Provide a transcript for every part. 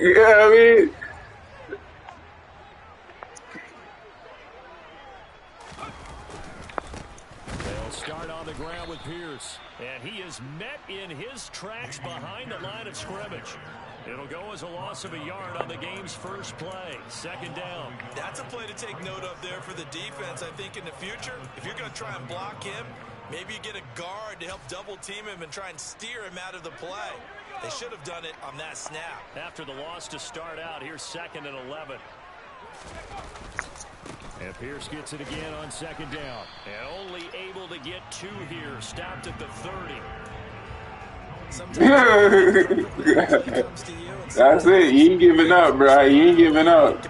Yeah, I mean, They'll start on the ground with Pierce. And he is met in his tracks behind the line of scrimmage. It'll go as a loss of a yard on the game's first play. Second down. That's a play to take note of there for the defense. I think in the future, if you're going to try and block him, maybe you get a guard to help double team him and try and steer him out of the play. They should have done it on that snap. After the loss to start out, here's 2nd and 11. And Pierce gets it again on second down. And only able to get 2 here. Stopped at the 30. that's it. You ain't giving up, bro. You ain't giving up.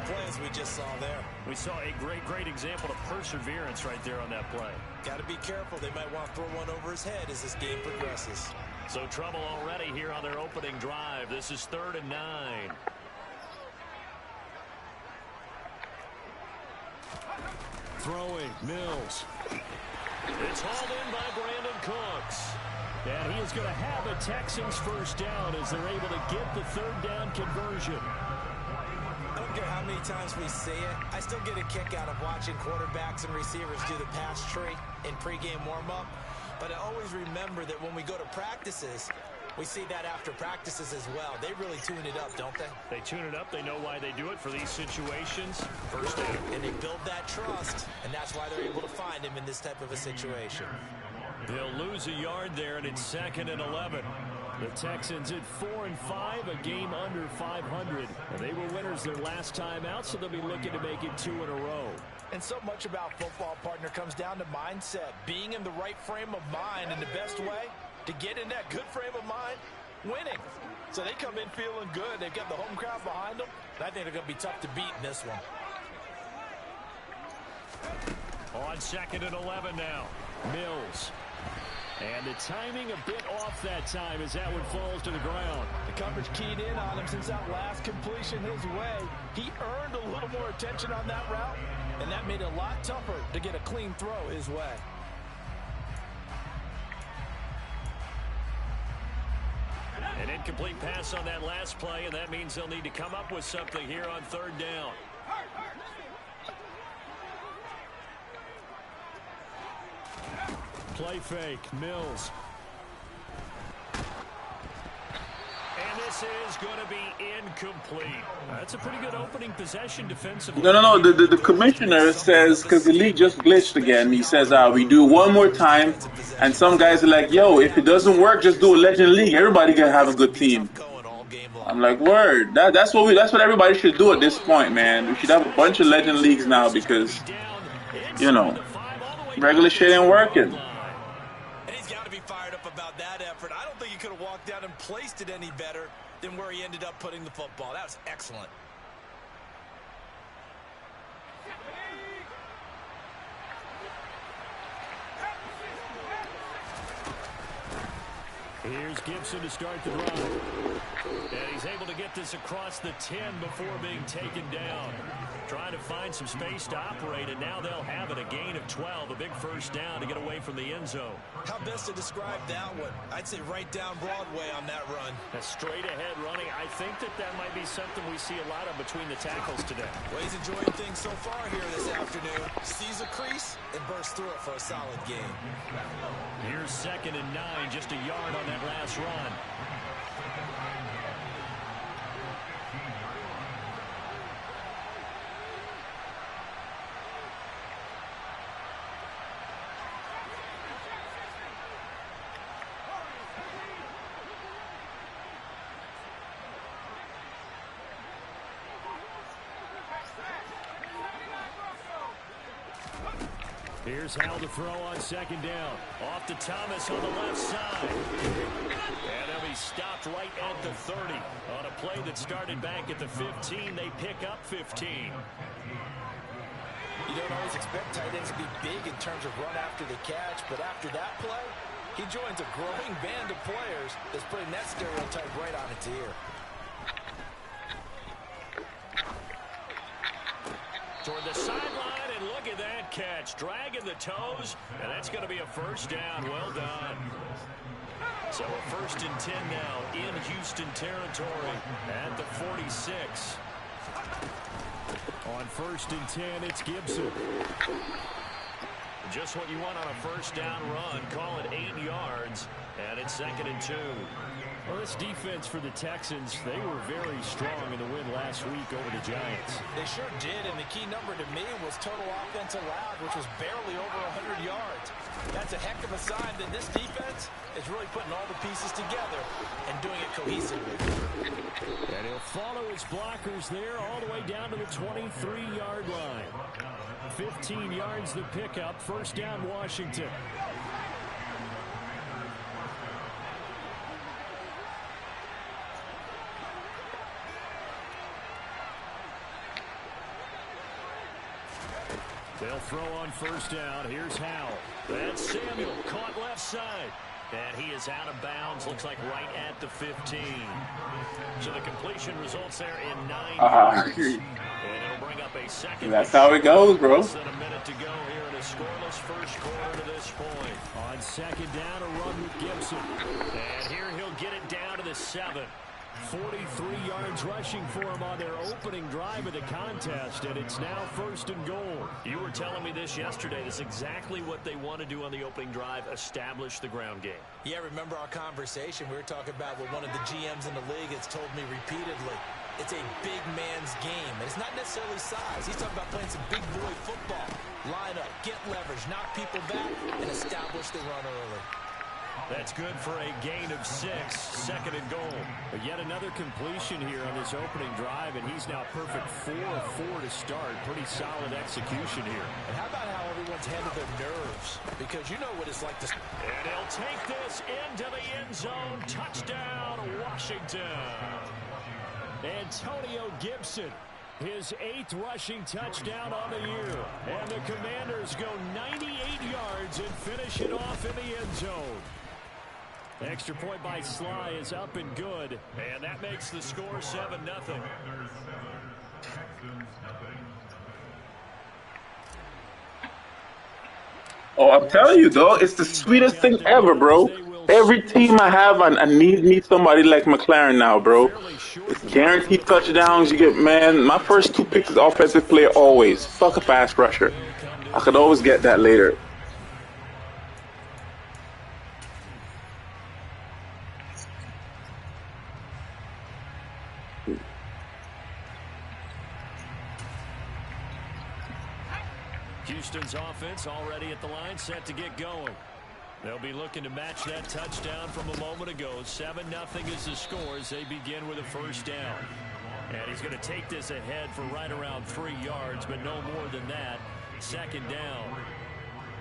We saw a great example of perseverance right there on that play. Got to be careful. They might want to throw one over his head as this game progresses. So trouble already here on their opening drive. This is 3rd and 9. Throwing, Mills. It's hauled in by Brandon Cooks. And he is going to have a Texans first down as they're able to get the 3rd down conversion. I don't care how many times we see it. I still get a kick out of watching quarterbacks and receivers do the pass tree in pregame warm-up. But I always remember that when we go to practices, we see that after practices as well. They really tune it up, don't they? They tune it up. They know why they do it for these situations. First down. And they build that trust, and that's why they're able to find him in this type of a situation. They'll lose a yard there, and it's 2nd and 11. The Texans at 4-5, a game under 500. And they were winners their last time out, so they'll be looking to make it 2 in a row. And so much about football, partner, comes down to mindset. Being in the right frame of mind, and the best way to get in that good frame of mind, winning. So they come in feeling good. They've got the home crowd behind them. And I think they're going to be tough to beat in this one. On 2nd and 11 now, Mills. And the timing a bit off that time as that one falls to the ground. The coverage keyed in on him since that last completion his way. He earned a little more attention on that route, and that made it a lot tougher to get a clean throw his way. An incomplete pass on that last play, and that means they'll need to come up with something here on 3rd down. Play fake, Mills. And this is going to be incomplete. That's a pretty good opening possession defensively. No. The commissioner says, because the league just glitched again, he says, we do one more time. And some guys are like, yo, if it doesn't work, just do a legend league. Everybody can have a good team. I'm like, word. That's what everybody should do at this point, man. We should have a bunch of legend leagues now because, you know, regular shit ain't working. I don't think he could have walked down and placed it any better than where he ended up putting the football. That was excellent. Here's Gibson to start the run. And he's able to get this across the 10 before being taken down. Trying to find some space to operate, and now they'll have it. A gain of 12, a big first down to get away from the end zone. How best to describe that one? I'd say right down Broadway on that run. A straight-ahead running. I think that might be something we see a lot of between the tackles today. Well, he's enjoying things so far here this afternoon. Sees a crease and bursts through it for a solid game. Here's 2nd and 9, just a yard on that last run. Here's Hal to throw on 2nd down. Off to Thomas on the left side. And they'll be stopped right at the 30. On a play that started back at the 15, they pick up 15. You don't always expect tight ends to be big in terms of run after the catch, but after that play, he joins a growing band of players that's putting that stereotype right on its ear. Toward the sideline, and look at that catch. Dragging the toes, and that's going to be a first down. Well done. So a 1st and 10 now in Houston territory at the 46. On 1st and 10, it's Gibson. Just what you want on a 1st down run. Call it 8 yards, and it's 2nd and 2. Well, this defense for the Texans, they were very strong in the win last week over the Giants. They sure did, and the key number to me was total offense allowed, which was barely over 100 yards. That's a heck of a sign that this defense is really putting all the pieces together and doing it cohesively. And he'll follow his blockers there all the way down to the 23-yard line. 15 yards the pickup. 1st down, Washington. They'll throw on 1st down. Here's Howell. That's Samuel, caught left side. And he is out of bounds, looks like right at the 15. So the completion results there in 9 yards. And it'll bring up a 2nd. That's how it goes, bro. Less than a minute to go here in a scoreless 1st quarter to this point. On 2nd down, a run with Gibson. And here he'll get it down to the 7. 43 yards rushing for him on their opening drive of the contest, and it's now 1st and goal. You were telling me this yesterday. This is exactly what they want to do on the opening drive, establish the ground game. Yeah, remember our conversation? We were talking about what one of the GMs in the league has told me repeatedly. It's a big man's game, and it's not necessarily size. He's talking about playing some big boy football. Line up, get leverage, knock people back, and establish the run early. That's good for a gain of 6, 2nd and goal. But yet another completion here on this opening drive, and he's now perfect 4 of 4 to start. Pretty solid execution here. And how about how everyone's handled their nerves? Because you know what it's like to... And he'll take this into the end zone. Touchdown, Washington. Antonio Gibson, his 8th rushing touchdown on the year. And the Commanders go 98 yards and finish it off in the end zone. Extra point by Sly is up and good. And that makes the score 7-0. Oh, I'm telling you, though, it's the sweetest thing ever, bro. Every team I have, I need somebody like McLaren now, bro. It's guaranteed touchdowns. You get, man, my first 2 picks is offensive player always. Fuck a pass rusher. I could always get that later. Houston's offense already at the line, set to get going. They'll be looking to match that touchdown from a moment ago. 7-0 is the score as they begin with a 1st down. And he's going to take this ahead for right around 3 yards, but no more than that. 2nd down.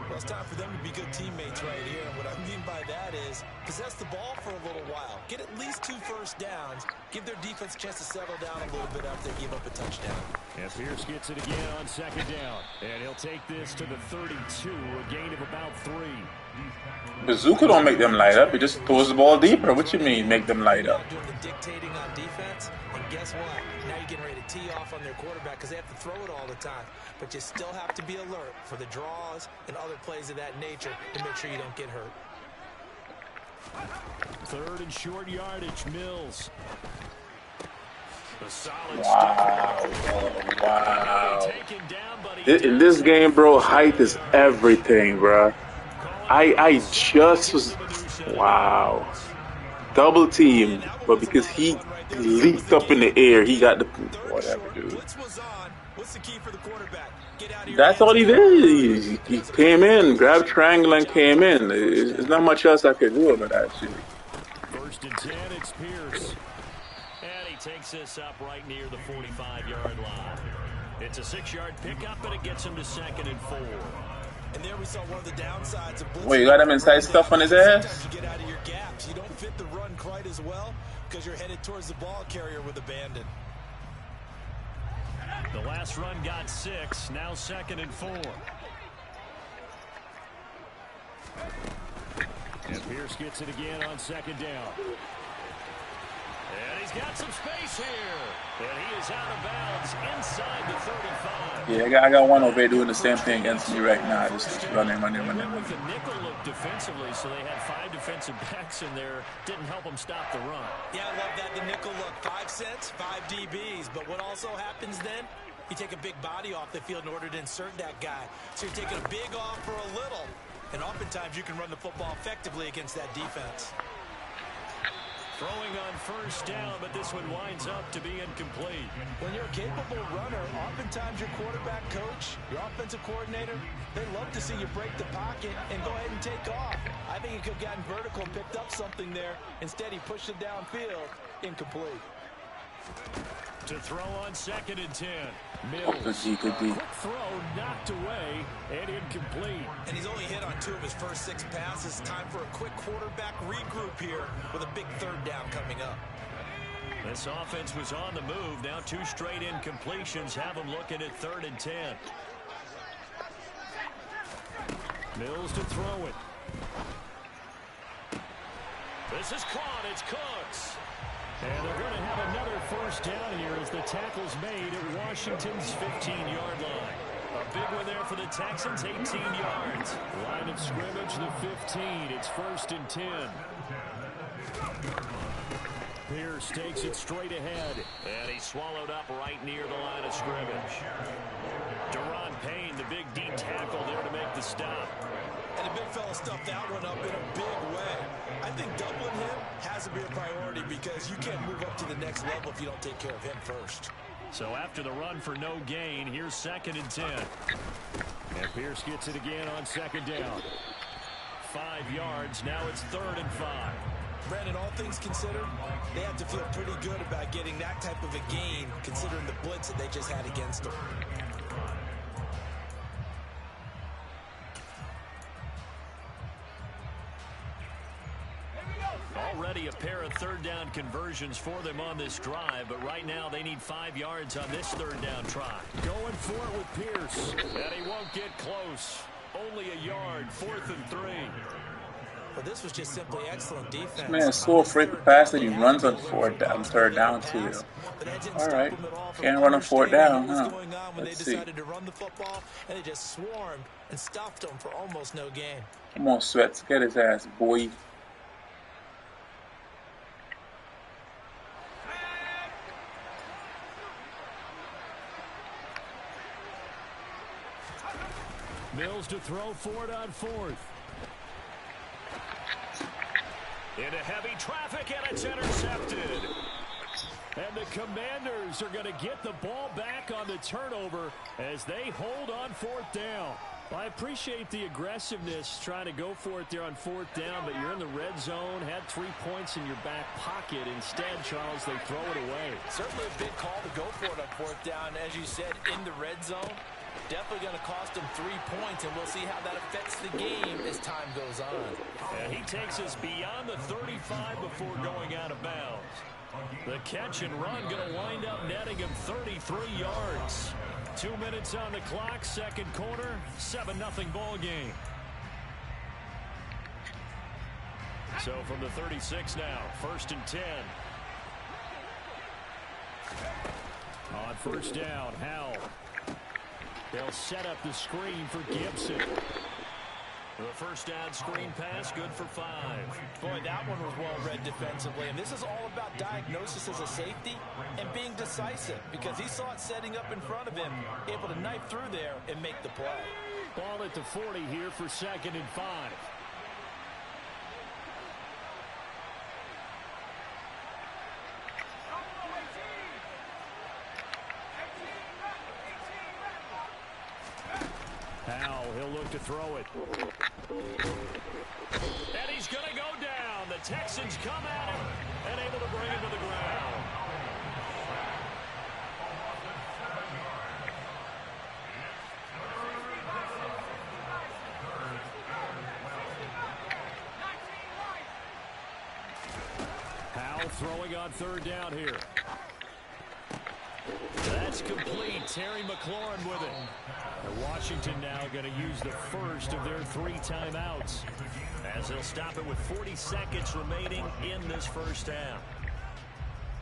Well, it's time for them to be good teammates right here. And what I mean by that is possess the ball for a little while. Get at least 2 1st downs. Give their defense a chance to settle down a little bit after they give up a touchdown. And Pierce gets it again on 2nd down. And he'll take this to the 32, a gain of about 3. Bazooka don't make them light up. It just throws the ball deeper. What you mean, make them light up? Doing the dictating on defense, and guess what? Now you're getting ready to tee off on their quarterback because they have to throw it all the time. But you still have to be alert for the draws and other plays of that nature to make sure you don't get hurt. 3rd and short yardage, Mills. A solid Wow. In this game, bro, height is everything, bro. I just was, wow. Double team, but because he leaped up in the air, he got the, whatever, dude. What's the key for the quarterback? That's all he did. He came in, grabbed triangle and came in. There's not much else I could do about that, actually. 1st and 10, it's Pierce. And he takes this up right near the 45-yard line. It's a 6-yard pickup, and it gets him to 2nd and 4. And there we saw one of the downsides of blitzing. Wait, you got him inside stuff on his ass? You get out of your gaps. You don't fit the run quite as well because you're headed towards the ball carrier with abandon. The last run got 6, now 2nd and 4. And Pierce gets it again on 2nd down. And he's got some space here. And he is out of bounds inside the 35. Yeah, I got one over there doing the same thing against me right now. Just running. With the nickel look defensively, so they had 5 defensive backs in there. Didn't help them stop the run. Yeah, I love that. The nickel look. 5 cents, 5 DBs. But what also happens then? You take a big body off the field in order to insert that guy. So you're taking a big off for a little. And oftentimes you can run the football effectively against that defense. Throwing on first down, but this one winds up to be incomplete. When you're a capable runner, oftentimes your quarterback coach, your offensive coordinator, they love to see you break the pocket and go ahead and take off. I think he could have gotten vertical and picked up something there. Instead, he pushed it downfield. Incomplete. To throw on 2nd and 10. Mills. Good D. Quick throw knocked away and incomplete. And he's only hit on 2 of his first 6 passes. Time for a quick quarterback regroup here with a big 3rd down coming up. This offense was on the move. Now 2 straight incompletions have them looking at 3rd and 10. Mills to throw it. This is caught. It's Cooks. And they're going to have another first down here as the tackle's made at Washington's 15-yard line. A big one there for the Texans, 18 yards. Line of scrimmage, the 15. It's 1st and 10. Pierce takes it straight ahead. And he's swallowed up right near the line of scrimmage. Deron Payne, the big D tackle there to make the stop. And the big fella stuffed that one up in a big way. I think doubling him has to be a priority because you can't move up to the next level if you don't take care of him first. So after the run for no gain, here's 2nd and 10. And Pierce gets it again on 2nd down. 5 yards, now it's 3rd and 5. Brandon, all things considered, they have to feel pretty good about getting that type of a gain considering the blitz that they just had against them. Already a pair of 3rd down conversions for them on this drive, but right now they need 5 yards on this 3rd down try. Going for it with Pierce, and he won't get close. Only a yard, 4th and 3. But this was just simply excellent defense. This man is so afraid to pass that he runs on 3rd down too. Alright. Can't run on 4th down, huh? Let's see. To run the football, and they just swarmed and stuffed him for almost no gain. Come on, Sweats. Get his ass, boy. Mills to throw forward on 4th. Into heavy traffic, and it's intercepted. And the Commanders are going to get the ball back on the turnover as they hold on 4th down. Well, I appreciate the aggressiveness trying to go for it there on 4th down, but you're in the red zone, had 3 points in your back pocket. Instead, Charles, they throw it away. Certainly a big call to go for it on 4th down. As you said, in the red zone. Definitely going to cost him 3 points, and we'll see how that affects the game as time goes on. And he takes us beyond the 35 before going out of bounds. The catch and run going to wind up netting him 33 yards. 2 minutes on the clock, 2nd quarter, 7-0 ball game. So from the 36 now, 1st and 10. On 1st down, Howell. They'll set up the screen for Gibson. The 1st down screen pass, good for 5. Boy, that one was well read defensively. And this is all about diagnosis as a safety and being decisive because he saw it setting up in front of him, able to knife through there and make the play. Ball at the 40 here for 2nd and 5. Now he'll look to throw it. And he's going to go down. The Texans come at him and able to bring him to the ground. Howell throwing on 3rd down here. That's complete. Terry McLaurin with it. And Washington now going to use the first of their 3 timeouts as they'll stop it with 40 seconds remaining in this 1st half.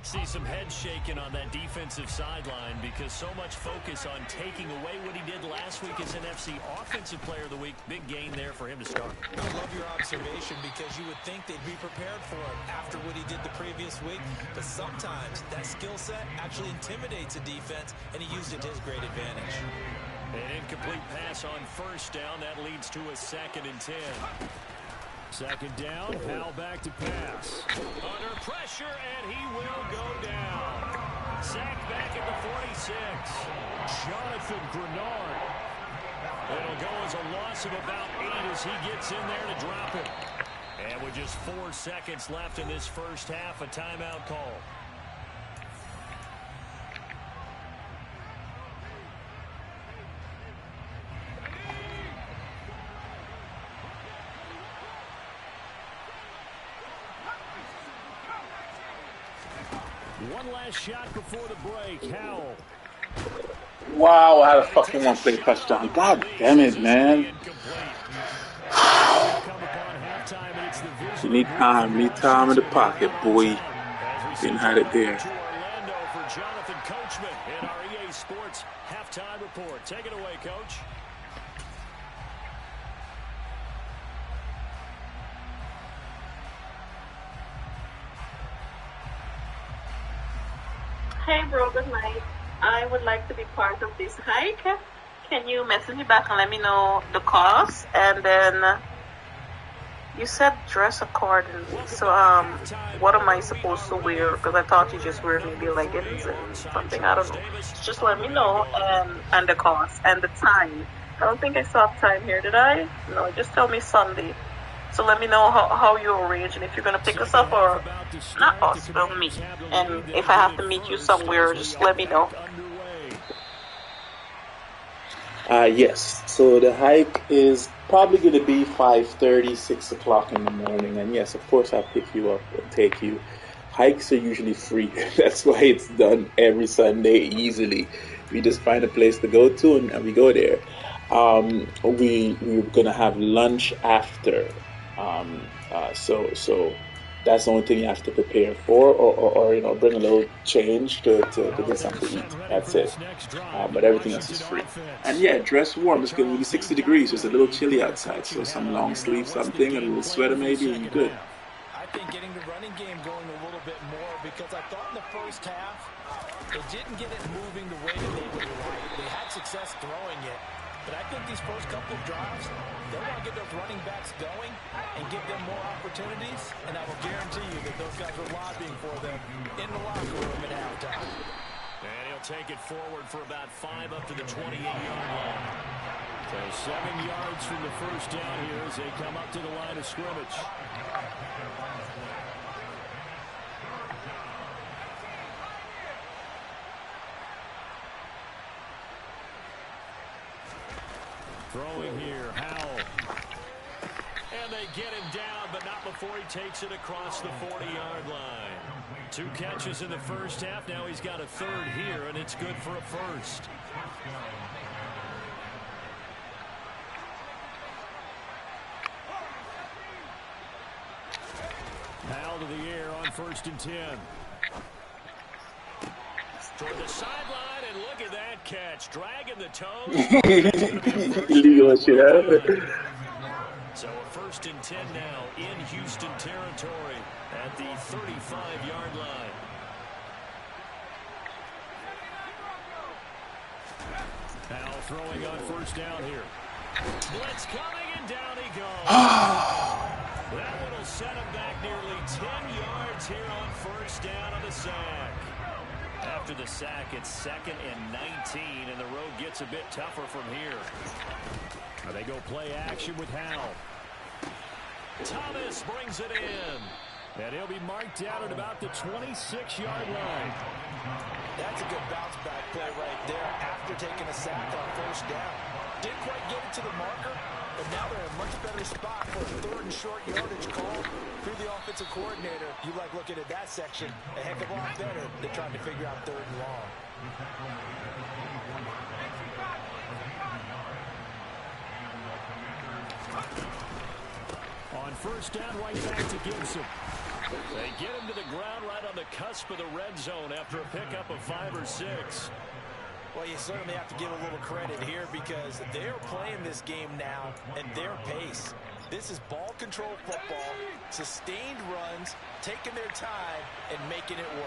See some head shaking on that defensive sideline because so much focus on taking away what he did last week as NFC Offensive Player of the Week. Big gain there for him to start. I love your observation because you would think they'd be prepared for it after what he did the previous week. But sometimes that skill set actually intimidates a defense, and he used it to his great advantage. An incomplete pass on first down. That leads to a 2nd and 10. Second down, Howell back to pass. Under pressure, and he will go down. Sacked back at the 46. Jonathan Grenard. It'll go as a loss of about 8 as he gets in there to drop it. And with just 4 seconds left in this first half, a timeout call. One last shot before the break. Howell. Wow, I had a fucking one-play touchdown. God damn it, man. You need time in the pocket, boy. Didn't have it there. For Jonathan Coachman in our EA Sports halftime report. Take it away, Coach. Hey bro, good night. I would like to be part of this hike. Can you message me back and let me know the cost? And then you said dress accordingly. So what am I supposed to wear? Because I thought you just wear maybe leggings and something. I don't know. Just let me know and the cost and the time. I don't think I saw time here, did I? No, just tell me Sunday. So let me know how you arrange and if you're going to pick us up or not us, but me. And if I have to meet you somewhere, just let me know. Yes. So the hike is probably going to be 5:30, 6 o'clock in the morning. And yes, of course, I'll pick you up and take you. Hikes are usually free. That's why it's done every Sunday easily. We just find a place to go to and we go there. We're going to have lunch after. So that's the only thing you have to prepare for, or bring a little change to get something to eat. That's it. But everything else is free. And yeah, dress warm. It's going to be 60 degrees. It's a little chilly outside, so some long sleeve, something, and a little sweater maybe, and you're good. I think getting the running game going a little bit more because I thought in the first half they didn't get it moving the way that they would like. They had success throwing it. But I think these first couple of drives, they want to get those running backs going and give them more opportunities. And I will guarantee you that those guys were lobbying for them in the locker room at halftime. And he'll take it forward for about 5 up to the 28-yard line. So 7 yards from the first down here as they come up to the line of scrimmage. Throwing here, Howell. And they get him down, but not before he takes it across the 40-yard line. 2 catches in the first half. Now he's got a 3rd here, and it's good for a 1st. Howell to the air on 1st and 10. Toward the sideline, and look at that catch. Dragging the toes. So a 1st and 10 now in Houston territory at the 35-yard line. Now throwing on 1st down here. Blitz coming, and down he goes. That one will set him back nearly 10 yards here on 1st down on the sack. After the sack, it's 2nd and 19, and the road gets a bit tougher from here. They go play action with Howell. Thomas brings it in. And he'll be marked down at about the 26-yard line. That's a good bounce-back play right there after taking a sack on 1st down. Didn't quite get it to the marker, but now they're in a much better spot for a 3rd and short yardage call. Through the offensive coordinator, you like looking at that section a heck of a lot better than trying to figure out 3rd and long. On 1st down, right back to Gibson. They get him to the ground right on the cusp of the red zone after a pickup of 5 or 6. Well, you certainly have to give a little credit here because they're playing this game now at their pace. This is ball control football, sustained runs, taking their time, and making it work.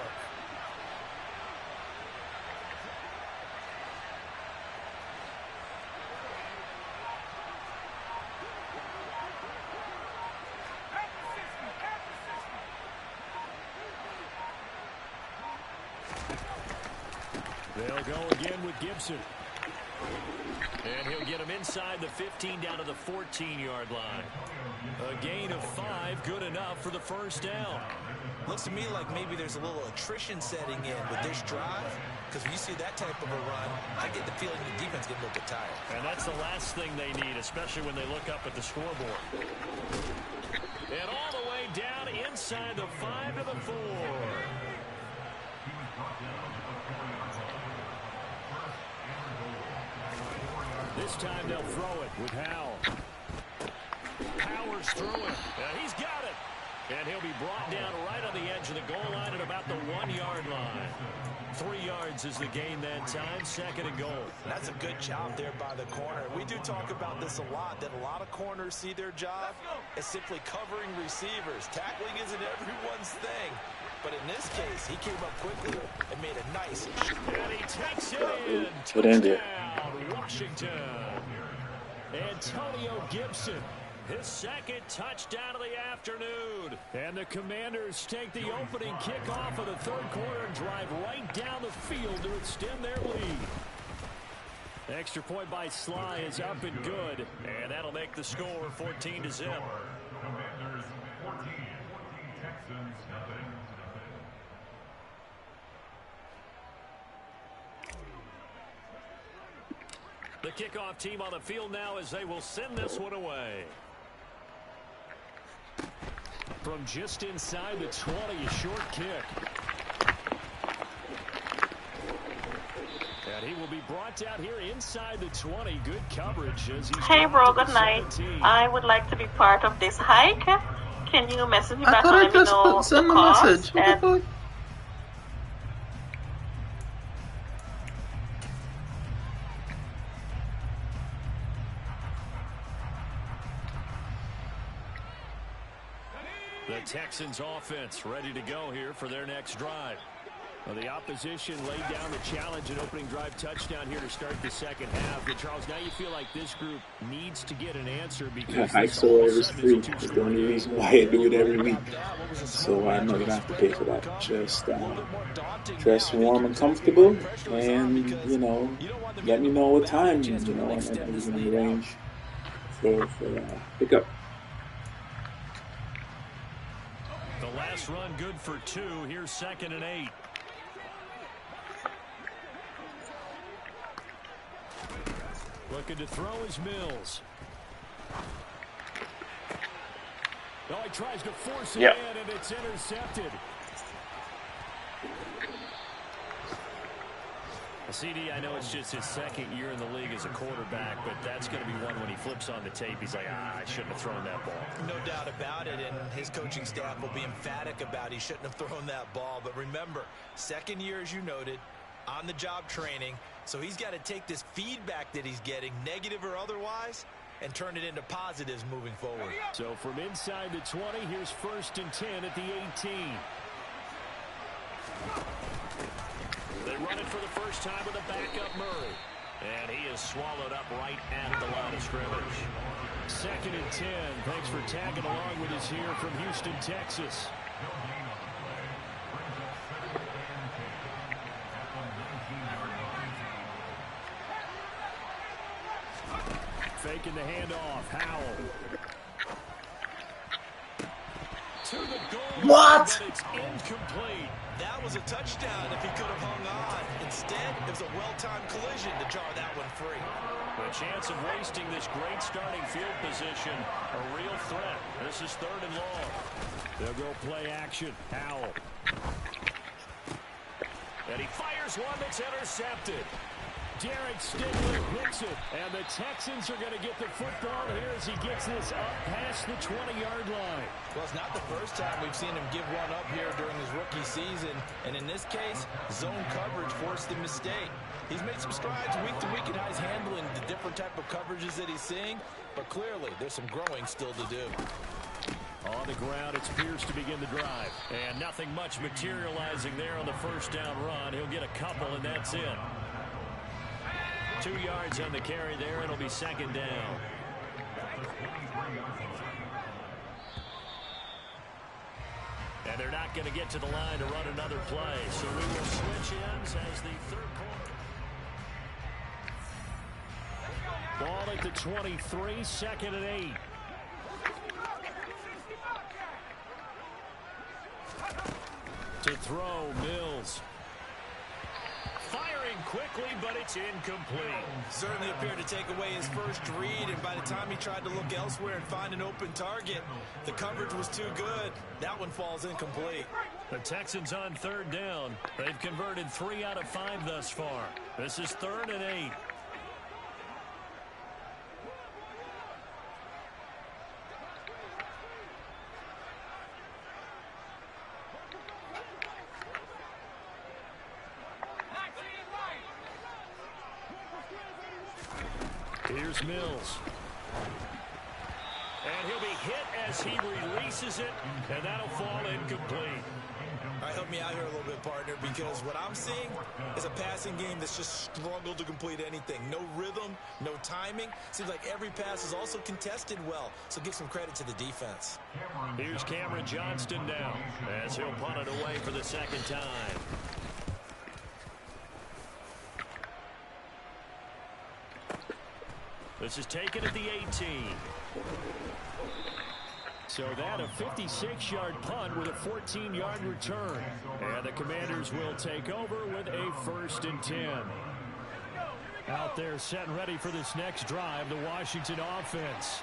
They'll go again with Gibson. And he'll get him inside the 15 down to the 14-yard line. A gain of 5, good enough for the first down. Looks to me like maybe there's a little attrition setting in with this drive. Because when you see that type of a run, I get the feeling the defense getting a little bit tired. And that's the last thing they need, especially when they look up at the scoreboard. And all the way down inside the 5 to the 4. This time they'll throw it with Howell. Powers through it. And he's got it. And he'll be brought down right on the edge of the goal line at about the 1-yard line. 3 yards is the gain that time. 2nd and goal. That's a good job there by the corner. We do talk about this a lot, that a lot of corners see their job as simply covering receivers. Tackling isn't everyone's thing. But in this case, he came up quickly and made a nice shot. And he takes it in. Touchdown, Washington. Antonio Gibson, his 2nd touchdown of the afternoon. And the Commanders take the opening kickoff of the 3rd quarter and drive right down the field to extend their lead. The extra point by Sly is up and good. And that'll make the score 14-0. Commanders 14, Texans nothing. The kickoff team on the field now as they will send this one away. From just inside the 20, a short kick. And he will be brought out here inside the 20. Good coverage as he's... Hey bro, good night. I would like to be part of this hike. Can you message me back and let me know send the a cost? message. What the fuck? The Texans offense ready to go here for their next drive. Well, the opposition laid down the challenge and opening drive touchdown here to start the 2nd half. But Charles, now you feel like this group needs to get an answer because I saw it was free. It's the only reason why I do it every week. So I know you don't have to pay for that. Just dress warm and comfortable, and let me know what time and everything arrange for pickup. The last run good for 2. Here's 2nd and 8. Looking to throw is Mills. Oh, he tries to force it in, and it's intercepted. CD, I know it's just his 2nd year in the league as a quarterback, but that's going to be one when he flips on the tape. He's like, I shouldn't have thrown that ball. No doubt about it, and his coaching staff will be emphatic about he shouldn't have thrown that ball. But remember, 2nd year, as you noted, on-the-job training, so he's got to take this feedback that he's getting, negative or otherwise, and turn it into positives moving forward. So from inside the 20, here's 1st and 10 at the 18. They run it for the first time with a backup Murray. And he is swallowed up right at the line of scrimmage. 2nd and 10. Thanks for tagging along with us here from Houston, Texas. Faking the handoff. Howell. To the goal. What? But it's incomplete. That was a touchdown if he could have hung on. Instead, it was a well-timed collision to jar that one free. The chance of wasting this great starting field position, a real threat. This is 3rd and long. They'll go play action. Howell. And he fires one that's intercepted. Derek Stigler hits it, and the Texans are going to get the football here as he gets this up past the 20-yard line. Well, it's not the first time we've seen him give one up here during his rookie season, and in this case, zone coverage forced the mistake. He's made some strides week to week in how he's handling the different type of coverages that he's seeing, but clearly there's some growing still to do. On the ground, it's Pierce to begin the drive. And nothing much materializing there on the first down run. He'll get a couple, and that's it. 2 yards on the carry there. It'll be second down. And they're not going to get to the line to run another play. So we will switch ends as the third quarter. Ball at the 23, second and 8. To throw, Mills. Firing quickly, but it's incomplete. Certainly appeared to take away his first read, and by the time he tried to look elsewhere and find an open target, the coverage was too good. That one falls incomplete. The Texans on third down. They've converted 3 out of 5 thus far. This is 3rd and 8. Here's Mills. And he'll be hit as he releases it, and that'll fall incomplete. All right, help me out here a little bit, partner, because what I'm seeing is a passing game that's just struggled to complete anything. No rhythm, no timing. Seems like every pass is also contested well, so give some credit to the defense. Here's Cameron Johnston now as he'll punt it away for the second time. This is taken at the 18. So that a 56-yard punt with a 14-yard return. And the Commanders will take over with a 1st and 10. Out there set and ready for this next drive, the Washington offense.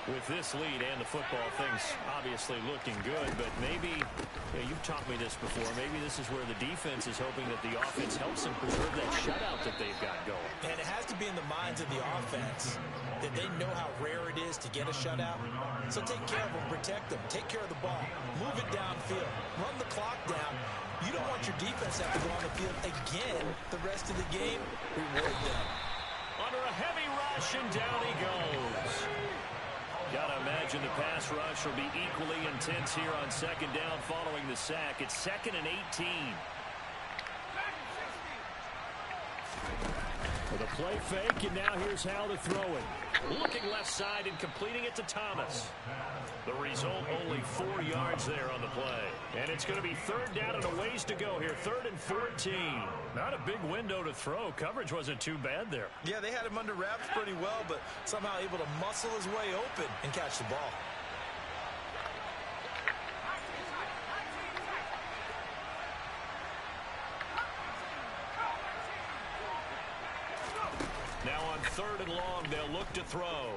With this lead and the football, things obviously looking good, but maybe, you've taught me this before, maybe this is where the defense is hoping that the offense helps them preserve that shutout that they've got going. And it has to be in the minds of the offense that they know how rare it is to get a shutout. So take care of them, protect them, take care of the ball, move it downfield, run the clock down. You don't want your defense to have to go on the field again the rest of the game. Reward them. Under a heavy rush, and down he goes. Gotta imagine the pass rush will be equally intense here on second down following the sack. It's 2nd and 18. With a play fake, and now here's how to throw it. Looking left side and completing it to Thomas. The result, only 4 yards there on the play. And it's going to be 3rd down and a ways to go here. 3rd and 14. Not a big window to throw. Coverage wasn't too bad there. Yeah, they had him under wraps pretty well, but somehow able to muscle his way open and catch the ball. Now on 3rd and long, they'll look to throw.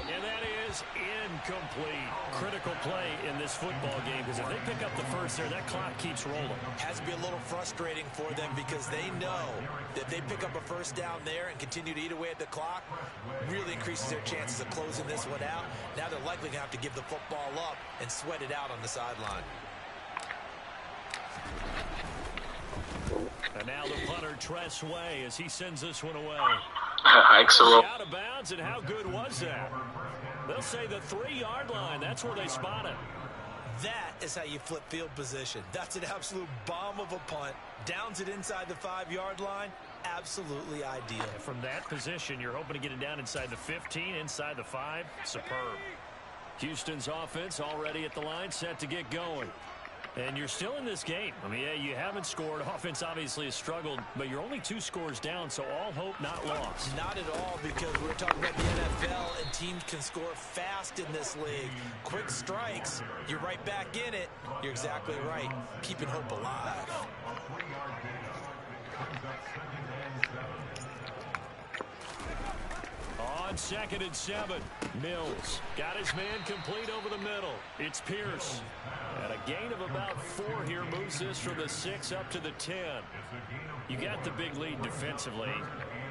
And that is incomplete. Critical play in this football game, because if they pick up the first there, that clock keeps rolling. Has to be a little frustrating for them because they know that if they pick up a first down there and continue to eat away at the clock, really increases their chances of closing this one out. Now they're likely going to have to give the football up and sweat it out on the sideline. And now the punter, Tress Way, as he sends this one away. Excellent. Out of bounds, and how good was that? They'll say the 3-yard line. That's where they spot it. That is how you flip field position. That's an absolute bomb of a punt. Downs it inside the 5-yard line. Absolutely ideal. And from that position, you're hoping to get it down inside the 15, inside the 5. Superb. Houston's offense already at the line, set to get going. And you're still in this game. I mean, yeah, you haven't scored. Offense obviously has struggled, but you're only 2 scores down, so all hope not lost. Not at all, because we're talking about the NFL, and teams can score fast in this league. Quick strikes, you're right back in it. You're exactly right. Keeping hope alive. On 2nd and 7, Mills got his man complete over the middle. It's Pierce. And a A gain of about 4 here moves this from the 6 up to the 10. You got the big lead defensively.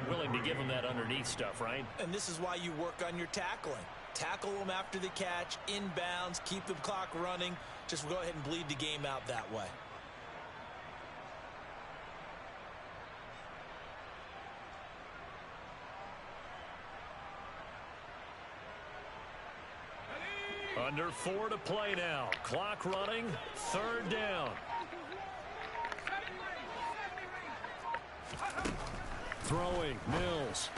Willing to give them that underneath stuff, right? And this is why you work on your tackling. Tackle them after the catch, inbounds, keep the clock running. Just go ahead and bleed the game out that way. Under 4 to play now. Clock running. 3rd down. Throwing. Mills.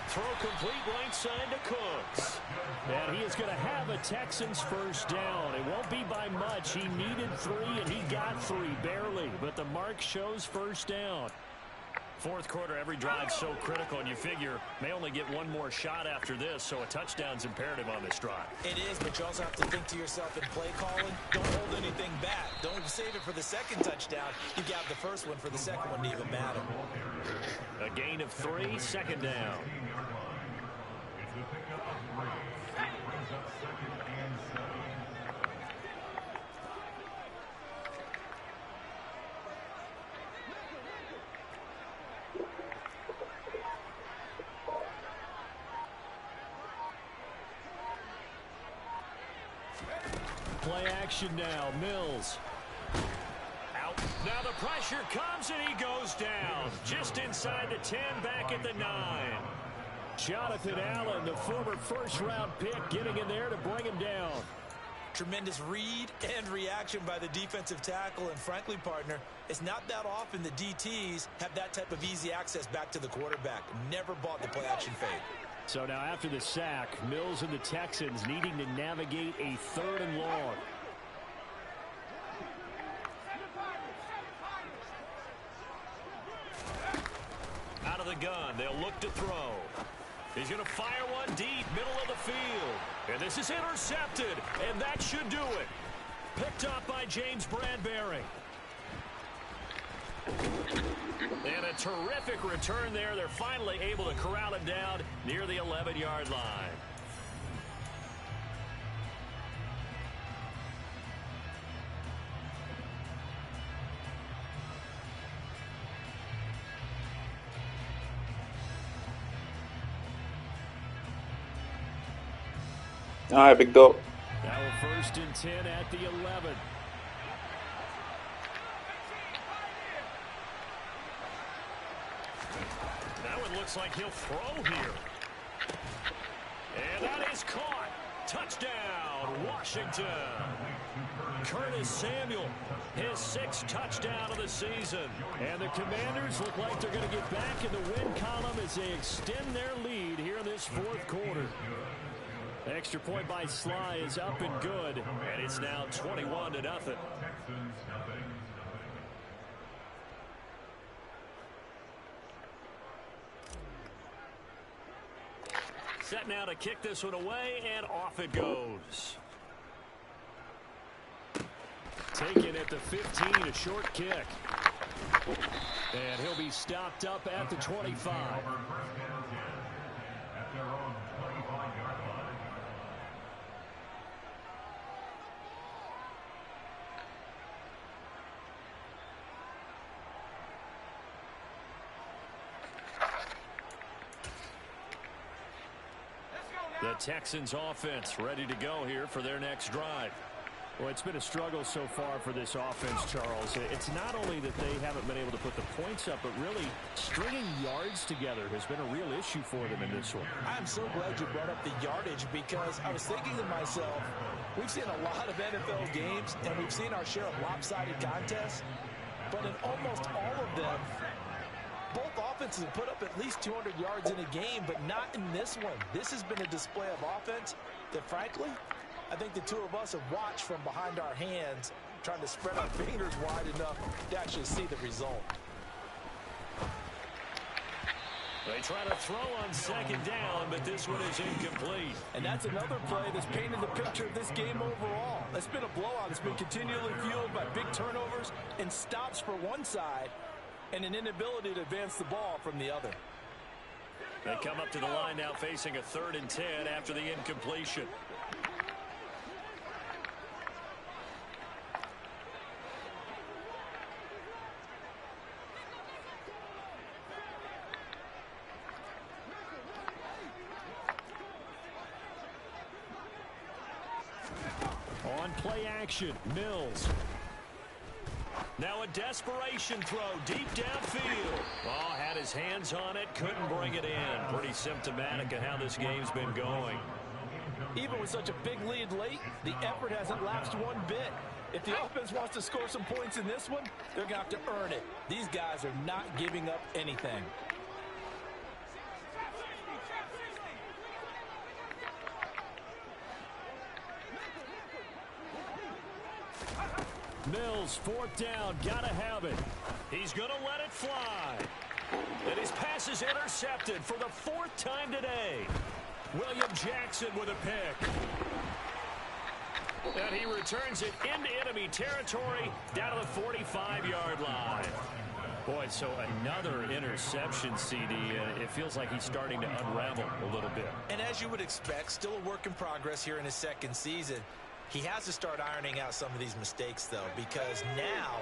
Throw complete right side to Cooks. And he is going to have a Texans first down. It won't be by much. He needed 3, and he got 3, barely. But the mark shows first down. 4th quarter, every drive so critical, and you figure may only get one more shot after this, so a touchdown's imperative on this drive. It is, but you also have to think to yourself in play calling, don't hold anything back. Don't save it for the second touchdown. You got the first one for the second one to even matter. A gain of 3, 2nd down. Play action now. Mills. Out. Now the pressure comes and he goes down. Just inside the 10, back at the 9. Jonathan Allen, the former first-round pick, getting in there to bring him down. Tremendous read and reaction by the defensive tackle. And frankly, partner, it's not that often the DTs have that type of easy access back to the quarterback. Never bought the play action fade. So now after the sack, Mills and the Texans needing to navigate a 3rd and long. Out of the gun, they'll look to throw. He's going to fire one deep, middle of the field. And this is intercepted, and that should do it. Picked up by James Bradbury. And a terrific return there. They're finally able to corral him down near the 11-yard line. All right, big dope. Now a 1st and 10 at the 11. That one looks like he'll throw here. And that is caught. Touchdown, Washington. Curtis Samuel, his 6th touchdown of the season. And the Commanders look like they're going to get back in the win column as they extend their lead here in this 4th quarter. Extra point by Sly is up and good, and it's now 21-0. Set now to kick this one away, and off it goes. Taken at the 15, a short kick. And he'll be stopped up at the 25. The Texans offense ready to go here for their next drive. Well, it's been a struggle so far for this offense, Charles. It's not only that they haven't been able to put the points up, but really stringing yards together has been a real issue for them in this one. I'm so glad you brought up the yardage, because I was thinking to myself, we've seen a lot of NFL games, and we've seen our share of lopsided contests, but in almost all of them, both offenses have put up at least 200 yards in a game, but not in this one. This has been a display of offense that, frankly, I think the two of us have watched from behind our hands, trying to spread our fingers wide enough to actually see the result. They try to throw on 2nd down, but this one is incomplete. And that's another play that's painted the picture of this game overall. It's been a blowout. It's been continually fueled by big turnovers and stops for one side, and an inability to advance the ball from the other. They come up to the line now facing a 3rd and 10 after the incompletion. play action. Mills. Now a desperation throw deep downfield. Oh, had his hands on it, couldn't bring it in. Pretty symptomatic of how this game's been going. Even with such a big lead late, the effort hasn't lapsed one bit. If the offense wants to score some points in this one, they're going to have to earn it. These guys are not giving up anything. Mills, 4th down, gotta have it. He's gonna let it fly. And his pass is intercepted for the 4th time today. William Jackson with a pick. And he returns it into enemy territory down to the 45-yard line. Boy, so another interception, CD. It feels like he's starting to unravel a little bit. And as you would expect, still a work in progress here in his second season. He has to start ironing out some of these mistakes, though, because now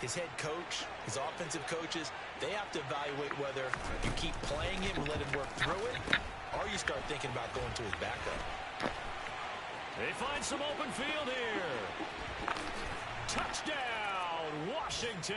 his head coach, his offensive coaches, they have to evaluate whether you keep playing him and let him work through it, or you start thinking about going to his backup. They find some open field here. Touchdown, Washington.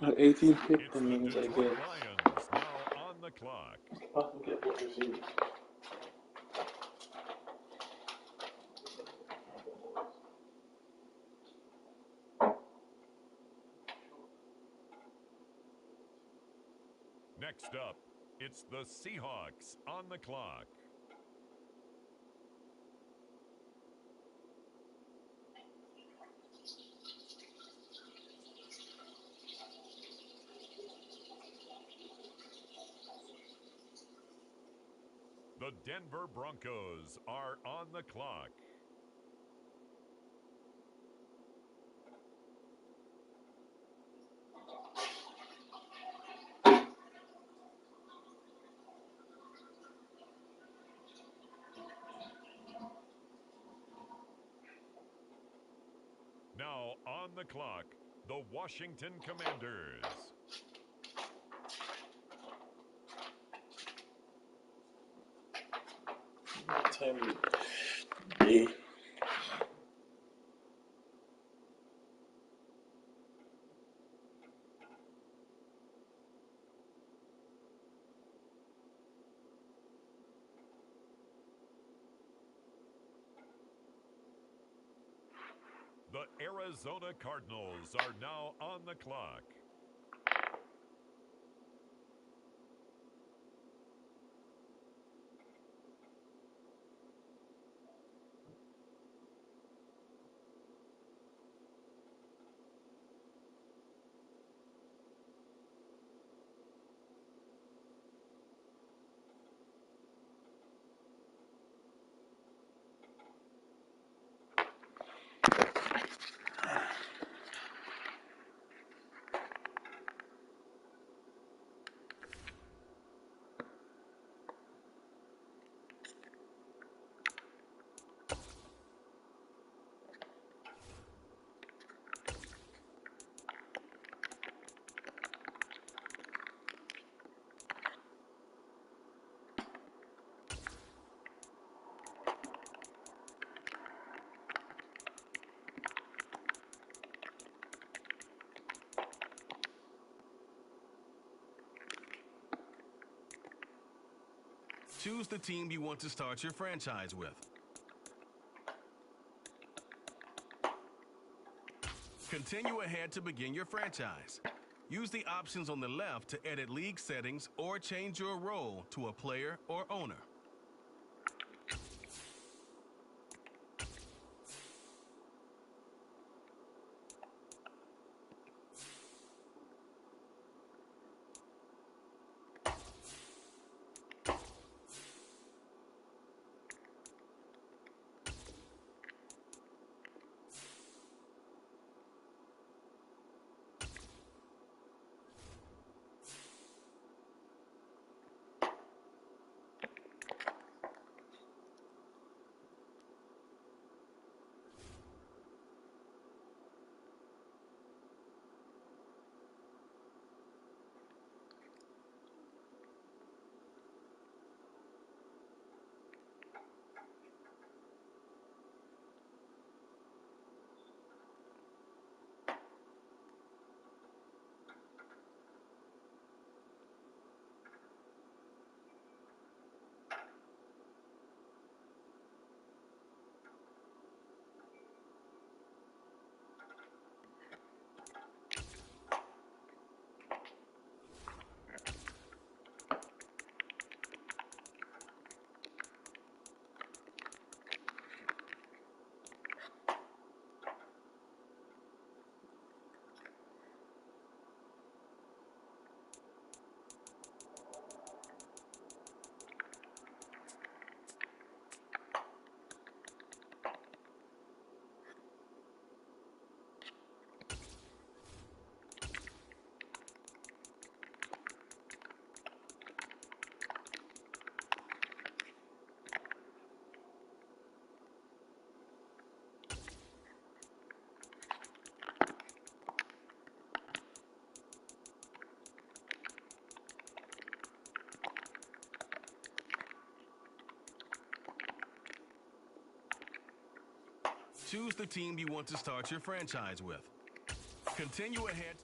At 18 It's 50 the means I Detroit get Lions now on the clock. possibly get both receivers. Next up, it's the Seahawks on the clock. The Denver Broncos are on the clock. Now on the clock, the Washington Commanders. What time is it? Day. The Arizona Cardinals are now on the clock. Choose the team you want to start your franchise with. Continue ahead to begin your franchise. Use the options on the left to edit league settings or change your role to a player or owner. Choose the team you want to start your franchise with. Continue ahead.